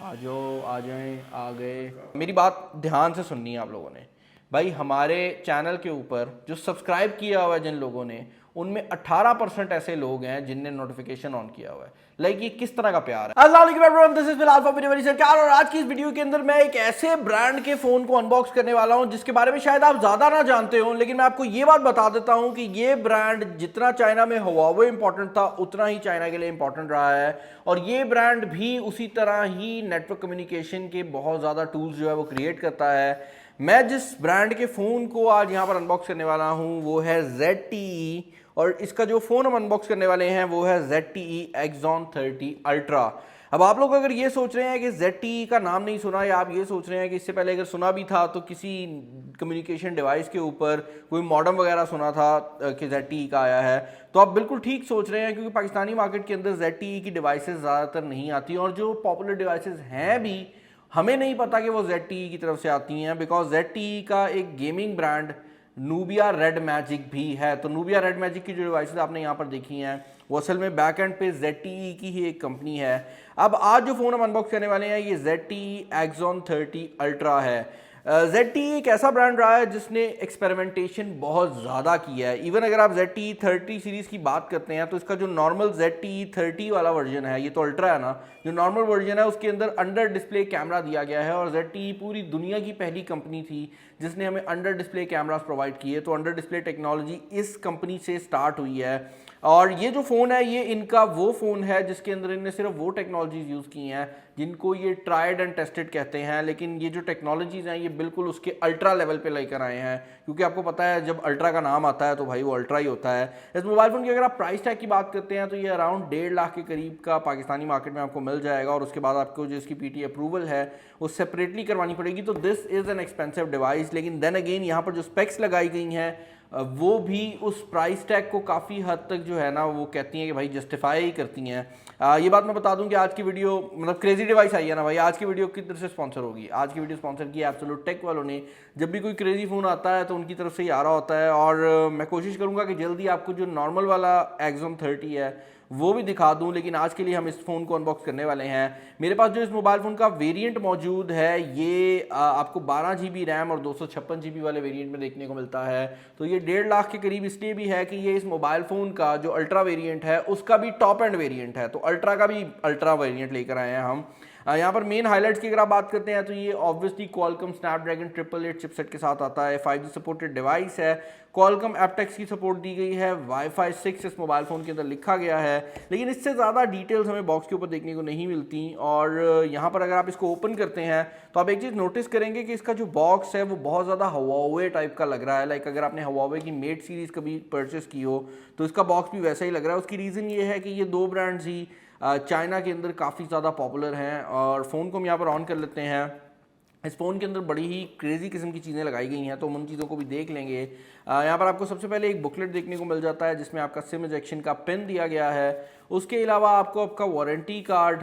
आ जाओ, आ जाएं, आ गए। मेरी बात ध्यान से सुननी है आप लोगों ने। भाई हमारे चैनल के ऊपर जो सब्सक्राइब किया हुआ है जिन लोगों ने, उनमें 18% ऐसे लोग हैं जिनने नोटिफिकेशन ऑन किया हुआ है। लाइक ये किस तरह का प्यार है। अस्सलाम वालेकुम everyone, this is Bilal from video सरकार। और आज की इस वीडियो के अंदर मैं एक ऐसे ब्रांड के फोन को अनबॉक्स करने वाला हूं जिसके बारे में शायद आप ज्यादा ना जानते हो, लेकिन मैं आपको ये बात बता देता हूं कि ये ब्रांड जितना चाइना में हुआवे इंपॉर्टेंट था उतना ही चाइना के लिए इंपॉर्टेंट रहा है। और ये ब्रांड भी उसी तरह ही नेटवर्क कम्युनिकेशन के बहुत ज्यादा टूल्स जो है वो क्रिएट करता है। मैं जिस ब्रांड के फ़ोन को आज यहाँ पर अनबॉक्स करने वाला हूँ वो है ZTE, और इसका जो फ़ोन हम अनबॉक्स करने वाले हैं वो है ZTE Axon 30 Ultra। अब आप लोग अगर ये सोच रहे हैं कि ZTE का नाम नहीं सुना, या आप ये सोच रहे हैं कि इससे पहले अगर सुना भी था तो किसी कम्युनिकेशन डिवाइस के ऊपर कोई मॉडेम वगैरह सुना था कि ZTE का आया है, तो आप बिल्कुल ठीक सोच रहे हैं, क्योंकि पाकिस्तानी मार्केट के अंदर ZTE की डिवाइसेस ज़्यादातर नहीं आती, और जो पॉपुलर डिवाइसेस हैं भी हमें नहीं पता कि वो ZTE की तरफ से आती हैं, बिकॉज ZTE का एक gaming brand Nubia red magic भी है। तो नूबिया रेड मैजिक की जो डिवाइसेस आपने यहाँ पर देखी हैं वो असल में बैक एंड पे ZTE की ही एक कंपनी है। अब आज जो फ़ोन हम अनबॉक्स करने वाले हैं ये ZTE Axon 30 Ultra है। ZTE एक ऐसा ब्रांड रहा है जिसने एक्सपेरिमेंटेशन बहुत ज़्यादा किया है। इवन अगर आप ZTE 30 सीरीज़ की बात करते हैं तो इसका जो नॉर्मल ZTE 30 वाला वर्जन है, ये तो अल्ट्रा है ना, जो नॉर्मल वर्जन है उसके अंदर अंडर डिस्प्ले कैमरा दिया गया है। और ZTE पूरी दुनिया की पहली कंपनी थी जिसने हमें अंडर डिस्प्ले कैमरास प्रोवाइड किए। तो अंडर डिस्प्ले टेक्नोलॉजी इस कंपनी से स्टार्ट हुई है। और ये जो फ़ोन है ये इनका वो फ़ोन है जिसके अंदर इन्होंने सिर्फ वो टेक्नोलॉजीज़ यूज़ की हैं जिनको ये ट्राइड एंड टेस्टेड कहते हैं, लेकिन ये जो टेक्नोलॉजीज़ हैं ये बिल्कुल उसके अल्ट्रा लेवल पे लेकर आए हैं, क्योंकि आपको पता है जब अल्ट्रा का नाम आता है तो भाई वो अल्ट्रा ही होता है। इस मोबाइल फ़ोन की अगर आप प्राइस टैग की बात करते हैं तो ये अराउंड 1.5 लाख के करीब का पाकिस्तानी मार्केट में आपको मिल जाएगा, और उसके बाद आपको जो इसकी PT अप्रूवल है वो सेपरेटली करवानी पड़ेगी। तो this is an expensive device, लेकिन देन अगेन यहाँ पर जो स्पेक्स लगाई गई हैं वो भी उस प्राइस टैग को काफ़ी हद तक जो है ना वो कहती हैं कि भाई जस्टिफाई ही करती हैं। ये बात मैं बता दूं कि आज की वीडियो मतलब क्रेजी डिवाइस आई है ना भाई, आज की वीडियो किस तरह से स्पॉन्सर होगी। आज की वीडियो स्पॉन्सर की है एब्सोल्यूट टेक वालों ने। जब भी कोई क्रेजी फ़ोन आता है तो उनकी तरफ से ही आ रहा होता है, और मैं कोशिश करूँगा कि जल्दी आपको जो नॉर्मल वाला Axon 30 है वो भी दिखा दूं, लेकिन आज के लिए हम इस फ़ोन को अनबॉक्स करने वाले हैं। मेरे पास जो इस मोबाइल फ़ोन का वेरिएंट मौजूद है ये आपको 12 GB रैम और 256 GB वाले वेरिएंट में देखने को मिलता है। तो ये 1.5 लाख के करीब इसलिए भी है कि ये इस मोबाइल फ़ोन का जो अल्ट्रा वेरिएंट है उसका भी टॉप एंड वेरिएंट है, तो अल्ट्रा का भी अल्ट्रा वेरिएंट लेकर आए हैं हम। यहाँ पर मेन हाइलाइट्स की अगर आप बात करते हैं तो ये ऑब्वियसली Qualcomm Snapdragon 888 चिपसेट के साथ आता है, 5G सपोर्टेड डिवाइस है, Qualcomm एप्टेक्स की सपोर्ट दी गई है, Wi-Fi 6 इस मोबाइल फ़ोन के अंदर लिखा गया है, लेकिन इससे ज़्यादा डिटेल्स हमें बॉक्स के ऊपर देखने को नहीं मिलती। और यहाँ पर अगर आप इसको ओपन करते हैं तो आप एक चीज़ नोटिस करेंगे कि इसका जो बॉक्स है वो बहुत ज़्यादा हवावे टाइप का लग रहा है। लाइक अगर आपने हवावे की मेट सीरीज़ कभी परचेस की हो तो इसका बॉक्स भी वैसा ही लग रहा है। उसकी रीज़न ये है कि ये दो ब्रांड्स ही चाइना के अंदर काफ़ी ज़्यादा पॉपुलर हैं। और फ़ोन को हम यहाँ पर ऑन कर लेते हैं। इस फ़ोन के अंदर बड़ी ही क्रेजी किस्म की चीज़ें लगाई गई हैं, तो हम उन चीज़ों को भी देख लेंगे। यहाँ पर आपको सबसे पहले एक बुकलेट देखने को मिल जाता है जिसमें आपका सिम इजेक्शन का पिन दिया गया है। उसके अलावा आपको आपका वारंटी कार्ड,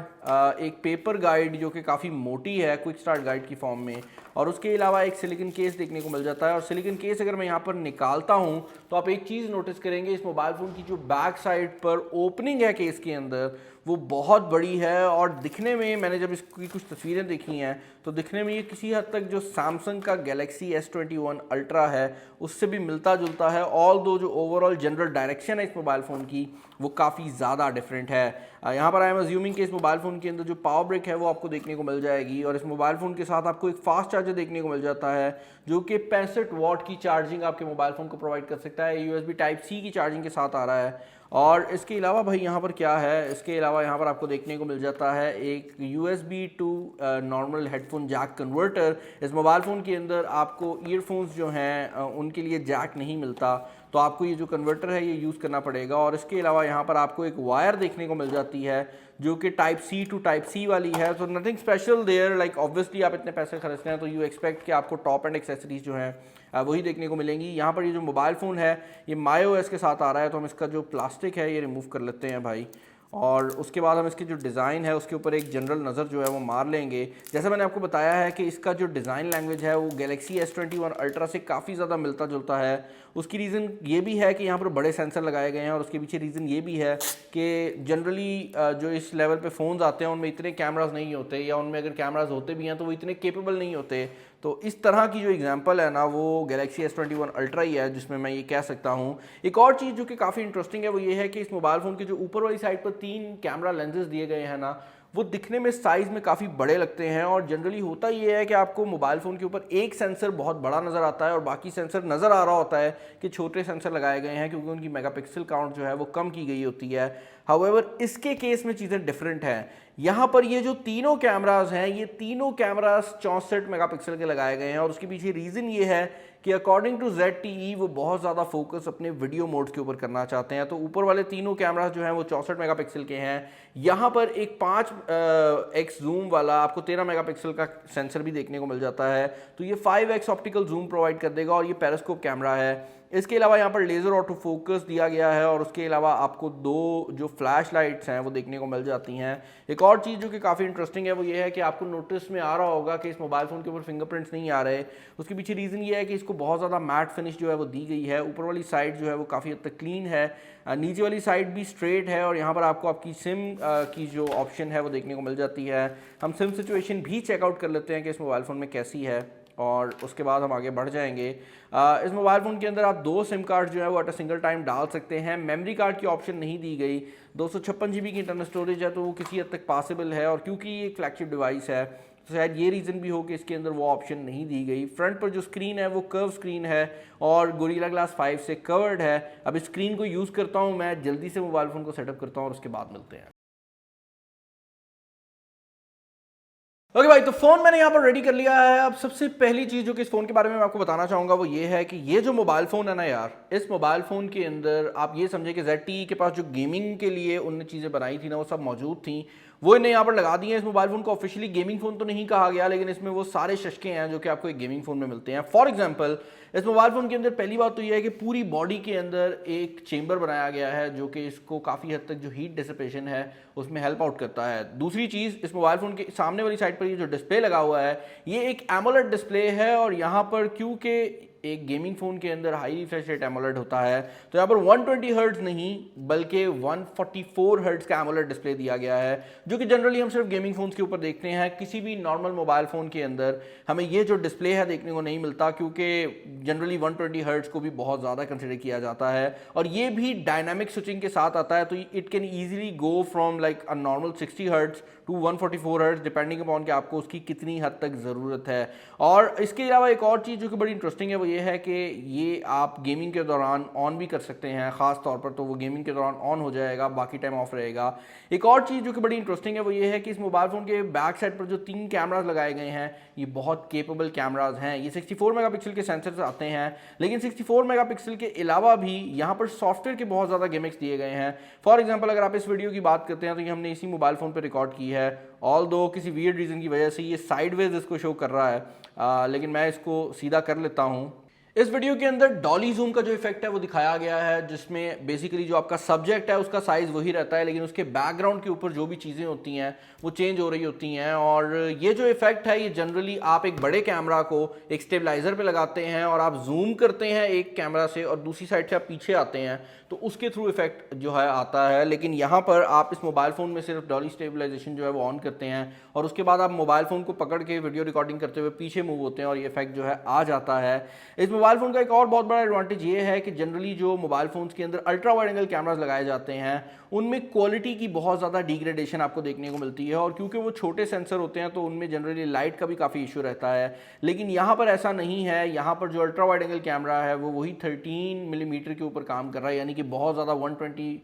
एक पेपर गाइड जो कि काफ़ी मोटी है क्विक स्टार्ट गाइड की फॉर्म में, और उसके अलावा एक सिलिकन केस देखने को मिल जाता है। और सिलिकन केस अगर मैं यहाँ पर निकालता हूँ तो आप एक चीज़ नोटिस करेंगे, इस मोबाइल फ़ोन की जो बैक साइड पर ओपनिंग है केस के अंदर वो बहुत बड़ी है, और दिखने में मैंने जब इसकी कुछ तस्वीरें देखी हैं तो दिखने में ये किसी हद तक जो सैमसंग का Galaxy S21 Ultra है उससे भी मिलता जुलता है। ऑल दो जो ओवरऑल जनरल डायरेक्शन है इस मोबाइल फ़ोन की वो काफ़ी ज़्यादा डिफरेंट है। यहाँ पर आई एम अज्यूमिंग कि इस मोबाइल फ़ोन के अंदर जो पावर ब्रिक है वो आपको देखने को मिल जाएगी, और इस मोबाइल फ़ोन के साथ आपको एक फास्ट चार्जर देखने को मिल जाता है जो कि 65 वाट की चार्जिंग आपके मोबाइल फ़ोन को प्रोवाइड कर सकता है। USB Type-C की चार्जिंग के साथ आ रहा है। और इसके अलावा भाई यहाँ पर क्या है, इसके अलावा यहाँ पर आपको देखने को मिल जाता है एक USB to normal headphone jack converter. इस मोबाइल फ़ोन के अंदर आपको ईयरफोन्स जो हैं उनके लिए जैक नहीं मिलता, तो आपको ये जो कन्वर्टर है ये यूज़ करना पड़ेगा। और इसके अलावा यहाँ पर आपको एक वायर देखने को मिल जाती है जो कि Type-C टू Type-C वाली है। तो nothing special there, like obviously आप इतने पैसे खर्चते हैं तो यू एक्सपेक्ट कि आपको टॉप एंड एक्सेसरीज जो हैं वही देखने को मिलेंगी। यहाँ पर ये जो मोबाइल फ़ोन है ये MyOS के साथ आ रहा है, तो हम इसका जो प्लास्टिक है ये रिमूव कर लेते हैं भाई। और उसके बाद हम इसकी जो डिज़ाइन है उसके ऊपर एक जनरल नज़र जो है वो मार लेंगे। जैसे मैंने आपको बताया है कि इसका जो डिज़ाइन लैंग्वेज है वो गैलेक्सी S21 अल्ट्रा से काफ़ी ज़्यादा मिलता जुलता है। उसकी रीज़न ये भी है कि यहाँ पर बड़े सेंसर लगाए गए हैं, और उसके पीछे रीज़न ये भी है कि जनरली जो इस लेवल पे फ़ोन्स आते हैं उनमें इतने कैमरास नहीं होते, या उनमें अगर कैमरास होते भी हैं तो वो इतने केपेबल नहीं होते। तो इस तरह की जो एग्जांपल है ना वो गैलेक्सी S21 अल्ट्रा ही है जिसमें मैं ये कह सकता हूँ। एक और चीज़ जो कि काफ़ी इंटरेस्टिंग है वो ये है कि इस मोबाइल फ़ोन के जो ऊपर वाली साइड पर 3 कैमरा लेंसेज दिए गए हैं ना, वो दिखने में साइज़ में काफ़ी बड़े लगते हैं। और जनरली होता ये है कि आपको मोबाइल फ़ोन के ऊपर एक सेंसर बहुत बड़ा नज़र आता है और बाकी सेंसर नज़र आ रहा होता है कि छोटे सेंसर लगाए गए हैं, क्योंकि उनकी मेगापिक्सल काउंट जो है वो कम की गई होती है। हाउएवर इसके केस में चीज़ें डिफरेंट हैं। यहाँ पर ये जो तीनों कैमरास हैं, ये तीनों कैमरास 64 मेगापिक्सल के लगाए गए हैं, और उसके पीछे रीज़न ये है कि अकॉर्डिंग टू ZTE वो बहुत ज़्यादा फोकस अपने वीडियो मोड्स के ऊपर करना चाहते हैं। तो ऊपर वाले तीनों कैमरास जो हैं वो 64 मेगापिक्सल के हैं। यहाँ पर एक 5x जूम वाला आपको 13 मेगापिक्सल का सेंसर भी देखने को मिल जाता है, तो ये 5x ऑप्टिकल जूम प्रोवाइड कर देगा, और ये पेरिस्कोप कैमरा है। इसके अलावा यहाँ पर लेज़र ऑटो फोकस दिया गया है, और उसके अलावा आपको 2 जो फ्लैश लाइट्स हैं वो देखने को मिल जाती हैं। एक और चीज़ जो कि काफ़ी इंटरेस्टिंग है वो ये है कि आपको नोटिस में आ रहा होगा कि इस मोबाइल फ़ोन के ऊपर फिंगरप्रिंट्स नहीं आ रहे। उसके पीछे रीज़न ये है कि इसको बहुत ज़्यादा मैट फिनिश जो है वो दी गई है। ऊपर वाली साइड जो है वो काफ़ी हद तक क्लीन है, नीचे वाली साइड भी स्ट्रेट है, और यहाँ पर आपको आपकी सिम की जो ऑप्शन है वो देखने को मिल जाती है। हम सिम सिचुएशन भी चेकआउट कर लेते हैं कि इस मोबाइल फ़ोन में कैसी है, और उसके बाद हम आगे बढ़ जाएंगे। इस मोबाइल फ़ोन के अंदर आप 2 सिम कार्ड जो है वो एट अ सिंगल टाइम डाल सकते हैं। मेमोरी कार्ड की ऑप्शन नहीं दी गई। 256 GB की इंटरनल स्टोरेज है, तो वो किसी हद तक पॉसिबल है, और क्योंकि ये एक फ्लैगशिप डिवाइस है तो शायद ये रीज़न भी हो कि इसके अंदर वो ऑप्शन नहीं दी गई। फ्रंट पर जो स्क्रीन है वो कर्व स्क्रीन है और गोरिल्ला ग्लास 5 से कवर्ड है। अब इस स्क्रीन को यूज़ करता हूँ मैं, जल्दी से मोबाइल फ़ोन को सेटअप करता हूँ और उसके बाद मिलते हैं। ओके भाई, तो फ़ोन मैंने यहाँ पर रेडी कर लिया है। अब सबसे पहली चीज़ जो कि इस फ़ोन के बारे में मैं आपको बताना चाहूँगा वो ये है कि ये जो मोबाइल फ़ोन है ना यार, इस मोबाइल फ़ोन के अंदर आप ये समझे कि ZTE के पास जो गेमिंग के लिए उनने चीज़ें बनाई थी ना वो सब मौजूद थी, वो इन्हें यहाँ पर लगा दी हैं। इस मोबाइल फ़ोन को ऑफिशियली गेमिंग फ़ोन तो नहीं कहा गया, लेकिन इसमें वो सारे शशके हैं जो कि आपको एक गेमिंग फ़ोन में मिलते हैं। फॉर एग्जाम्पल, इस मोबाइल फ़ोन के अंदर पहली बात तो ये है कि पूरी बॉडी के अंदर एक चेंबर बनाया गया है जो कि इसको काफ़ी हद तक जो हीट डिसिपेशन है उसमें हेल्प आउट करता है। दूसरी चीज़, इस मोबाइल फ़ोन के सामने वाली साइड पर ये जो डिस्प्ले लगा हुआ है ये एक एमोलेड डिस्प्ले है, और यहाँ पर क्योंकि एक गेमिंग फ़ोन के अंदर हाई रिफ्रेश रेट एमोलेड होता है तो यहाँ पर 120 हर्ट्ज़ नहीं बल्कि 144 हर्ट्ज़ का एमोलेड डिस्प्ले दिया गया है, जो कि जनरली हम सिर्फ गेमिंग फ़ोन्स के ऊपर देखते हैं। किसी भी नॉर्मल मोबाइल फ़ोन के अंदर हमें ये जो डिस्प्ले है देखने को नहीं मिलता, क्योंकि जनरली 120 हर्ट्ज़ को भी बहुत ज़्यादा कंसिडर किया जाता है, और ये भी डायनामिक स्विचिंग के साथ आता है। तो it can easily go from like a normal 60 hertz to 144 hertz depending upon कि आपको उसकी कितनी हद तक ज़रूरत है। और इसके अलावा एक और चीज़ जो कि बड़ी इंटरेस्टिंग है वो ये है कि ये आप गेमिंग के दौरान ऑन भी कर सकते हैं। ख़ास तौर पर तो वो गेमिंग के दौरान ऑन हो जाएगा, बाकी टाइम ऑफ रहेगा। एक और चीज़ जो कि बड़ी इंटरेस्टिंग है वो ये है कि इस मोबाइल फ़ोन के बैक साइड पर जो 3 कैमराज लगाए गए हैं ये बहुत केपेबल कैमराज हैं। ये 64 मेगापिक्सल के सेंसर्स आते हैं, लेकिन 64 मेगापिक्सल के अलावा भी यहाँ पर सॉफ्टवेयर के बहुत ज़्यादा गिमिक्स दिए गए हैं। फॉर एग्जाम्पल, अगर आप इस वीडियो की बात करते हैं तो ये हमने इसी मोबाइल फ़ोन पर रिकॉर्ड की है। ऑल दो किसी वियर्ड रीज़न की वजह से ये साइडवेज इसको शो कर रहा है, लेकिन मैं इसको सीधा कर लेता हूँ। इस वीडियो के अंदर डॉली जूम का जो इफेक्ट है वो दिखाया गया है, जिसमें बेसिकली जो आपका सब्जेक्ट है उसका साइज वही रहता है, लेकिन उसके बैकग्राउंड के ऊपर जो भी चीज़ें होती हैं वो चेंज हो रही होती हैं। और ये जो इफेक्ट है ये जनरली आप एक बड़े कैमरा को एक स्टेबलाइजर पे लगाते हैं और आप जूम करते हैं एक कैमरा से और दूसरी साइड से आप पीछे आते हैं तो उसके थ्रू इफेक्ट जो है आता है। लेकिन यहाँ पर आप इस मोबाइल फ़ोन में सिर्फ डॉली स्टेबलाइजेशन जो है वो ऑन करते हैं और उसके बाद आप मोबाइल फ़ोन को पकड़ के वीडियो रिकॉर्डिंग करते हुए पीछे मूव होते हैं और ये इफेक्ट जो है आ जाता है। इस मोबाइल फ़ोन का एक और बहुत बड़ा एडवांटेज ये है कि जनरली जो मोबाइल फ़ोन्स के अंदर अल्ट्रा वाइड एंगल कैमरास लगाए जाते हैं उनमें क्वालिटी की बहुत ज़्यादा डिग्रेडेशन आपको देखने को मिलती है, और क्योंकि वो छोटे सेंसर होते हैं तो उनमें जनरली लाइट का भी काफ़ी इशू रहता है। लेकिन यहाँ पर ऐसा नहीं है, यहाँ पर जो अल्ट्रा वाइड एंगल कैमरा है वो वही 13 मिलीमीटर के ऊपर काम कर रहा है, यानी कि बहुत ज़्यादा 120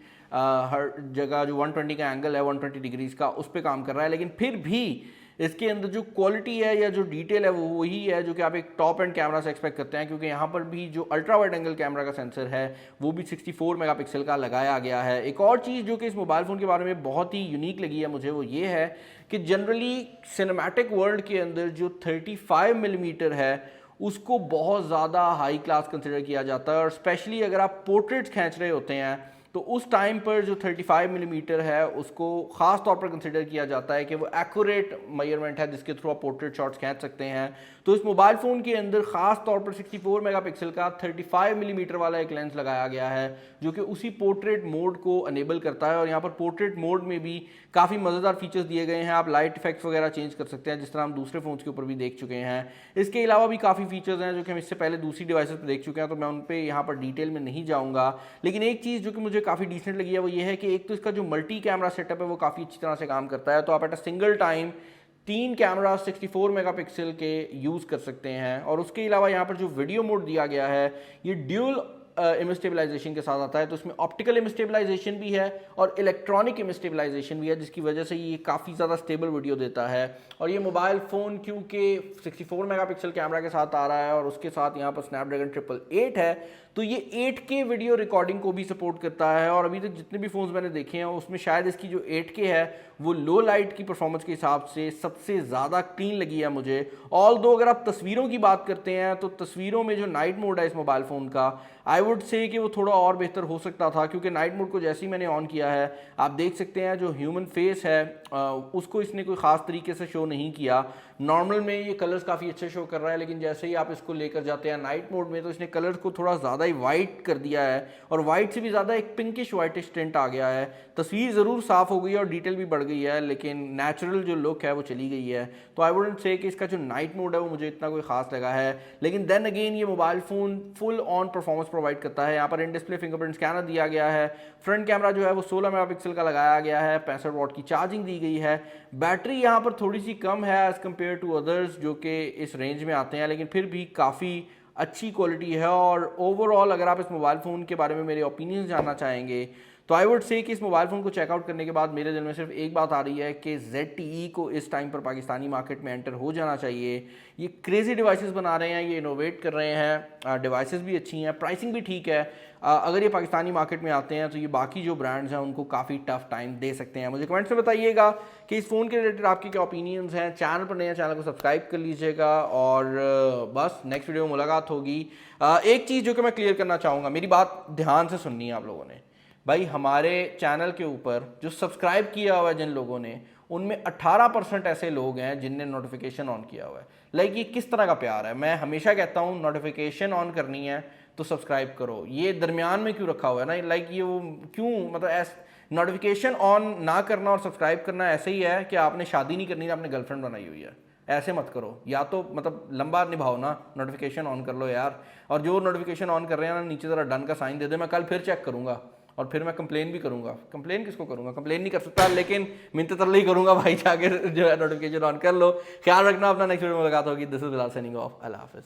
हर जगह जो 120 का एंगल है 120 डिग्रीज का उस पर काम कर रहा है। लेकिन फिर भी इसके अंदर जो क्वालिटी है या जो डिटेल है वो वही है जो कि आप एक टॉप एंड कैमरा से एक्सपेक्ट करते हैं, क्योंकि यहाँ पर भी जो अल्ट्रा वाइड एंगल कैमरा का सेंसर है वो भी 64 मेगापिक्सल का लगाया गया है। एक और चीज़ जो कि इस मोबाइल फ़ोन के बारे में बहुत ही यूनिक लगी है मुझे वो ये है कि जनरली सिनेमैटिक वर्ल्ड के अंदर जो 35 मिलीमीटर है उसको बहुत ज़्यादा हाई क्लास कंसिडर किया जाता है, और स्पेशली अगर आप पोर्ट्रेट्स खींच रहे होते हैं तो उस टाइम पर जो 35 मिलीमीटर है उसको ख़ास तौर पर कंसिडर किया जाता है कि वो एक्यूरेट मेजरमेंट है जिसके थ्रू आप पोर्ट्रेट शॉट्स खींच सकते हैं। तो इस मोबाइल फ़ोन के अंदर ख़ास तौर पर 64 मेगापिक्सल का 35 मिलीमीटर वाला एक लेंस लगाया गया है जो कि उसी पोर्ट्रेट मोड को अनेबल करता है। और यहाँ पर पोर्ट्रेट मोड में भी काफ़ी मज़ेदार फीचर्स दिए गए हैं, आप लाइट इफेक्ट्स वगैरह चेंज कर सकते हैं जिस तरह हम दूसरे फ़ोन्स के ऊपर भी देख चुके हैं। इसके अलावा भी काफ़ी फीचर्स हैं जो कि हम इससे पहले दूसरी डिवाइसेस पर देख चुके हैं, तो मैं उन पर यहाँ पर डिटेल में नहीं जाऊँगा। लेकिन एक चीज़ जो कि मुझे काफ़ी डिसेंट लगी है वो ये है कि एक तो इसका जो मल्टी कैमरा सेटअप है वो काफ़ी अच्छी तरह से काम करता है। तो आप at a single time 3 camera 64 megapixel के यूज़ कर सकते हैं। और उसके अलावा यहाँ पर जो वीडियो मोड दिया गया है ये ड्यूल इमेज स्टेबलाइजेशन के साथ आता है। तो इसमें ऑप्टिकल इमेज स्टेबलाइजेशन भी है और इलेक्ट्रॉनिक इमेज स्टेबलाइजेशन भी है जिसकी वजह से ये काफ़ी ज़्यादा स्टेबल वीडियो देता है। और ये मोबाइल फ़ोन क्योंकि 64 मेगापिक्सल कैमरा के साथ आ रहा है और उसके साथ यहाँ पर स्नैपड्रैगन 888 है तो ये 8K वीडियो रिकॉर्डिंग को भी सपोर्ट करता है। और अभी तक जितने भी फ़ोन्स मैंने देखे हैं उसमें शायद इसकी जो 8K है वो लो लाइट की परफॉर्मेंस के हिसाब से सबसे ज़्यादा क्लीन लगी है मुझे। ऑल दो अगर आप तस्वीरों की बात करते हैं तो तस्वीरों में जो नाइट मोड है इस मोबाइल फ़ोन का आई वुड से कि वो थोड़ा और बेहतर हो सकता था, क्योंकि नाइट मोड को जैसे ही मैंने ऑन किया है आप देख सकते हैं जो ह्यूमन फेस है उसको इसने कोई ख़ास तरीके से शो नहीं किया। नॉर्मल में ये कलर्स काफ़ी अच्छे शो कर रहा है, लेकिन जैसे ही आप इसको लेकर जाते हैं नाइट मोड में तो इसने कलर्स को थोड़ा ज़्यादा ही वाइट कर दिया है और वाइट से भी ज़्यादा एक पिंकिश वाइटिश टिंट आ गया है। तस्वीर ज़रूर साफ़ हो गई है और डिटेल भी बढ़ गई है, लेकिन नेचुरल जो लुक है वो चली गई है। तो आई वुडंट से कि इसका जो नाइट मोड है वो मुझे इतना कोई ख़ास लगा है। लेकिन देन अगेन ये mobile phone full on performance provide करता है। यहाँ पर इन डिस्प्ले फिंगरप्रिंट स्कैनर दिया गया है, फ्रंट कैमरा जो है वो 16 मेगापिक्सल का लगाया गया है, 65 वॉट की चार्जिंग दी गई है। बैटरी यहाँ पर थोड़ी सी कम है एज़ कम्पेयर टू अदर्स जो कि इस रेंज में आते हैं, लेकिन फिर भी काफ़ी अच्छी क्वालिटी है। और ओवरऑल अगर आप इस मोबाइल फ़ोन के बारे में मेरे ओपिनियंस जानना चाहेंगे तो आई वुड से कि इस मोबाइल फ़ोन को चेकआउट करने के बाद मेरे दिल में सिर्फ एक बात आ रही है कि ZTE को इस टाइम पर पाकिस्तानी मार्केट में एंटर हो जाना चाहिए। ये क्रेजी डिवाइसेस बना रहे हैं, ये इनोवेट कर रहे हैं, डिवाइसेस भी अच्छी हैं, प्राइसिंग भी ठीक है। अगर ये पाकिस्तानी मार्केट में आते हैं तो ये बाकी जो ब्रांड्स हैं उनको काफ़ी टफ टाइम दे सकते हैं। मुझे कमेंट्स में बताइएगा कि इस फ़ोन के रिलेटेड आपके क्या ओपिनियंस हैं। चैनल पर नए हैं, चैनल को सब्सक्राइब कर लीजिएगा और बस नेक्स्ट वीडियो में मुलाकात होगी। एक चीज़ जो कि मैं क्लियर करना चाहूँगा, मेरी बात ध्यान से सुननी है आप लोगों ने। भाई हमारे चैनल के ऊपर जो सब्सक्राइब किया हुआ है जिन लोगों ने, उनमें 18% ऐसे लोग हैं जिनने नोटिफिकेशन ऑन किया हुआ है। लाइक ये किस तरह का प्यार है। मैं हमेशा कहता हूँ नोटिफिकेशन ऑन करनी है तो सब्सक्राइब करो, ये दरमियान में क्यों रखा हुआ है ना। लाइक ये वो क्यों, मतलब नोटिफिकेशन ऑन ना करना और सब्सक्राइब करना ऐसे ही है कि आपने शादी नहीं करनी, आपने गर्लफ्रेंड बनाई हुई है। ऐसे मत करो, या तो मतलब लंबा निभाओ ना, नोटिफिकेशन ऑन कर लो यार। और जो नोटिफिकेशन ऑन कर रहे हैं ना नीचे ज़रा डन का साइन दे दे, मैं कल फिर चेक करूँगा और फिर मैं कंप्लेन भी करूंगा। कंप्लेन किसको करूंगा, कंप्लेन नहीं कर सकता, लेकिन मिन्नत तरले ही करूंगा भाई, जाके जो है नोटिफिकेशन ऑन कर लो। ख्याल रखना अपना, नेक्स्ट वीडियो में मुलाकात होगी। This is Bilal signing off, अल्लाह हाफिज़।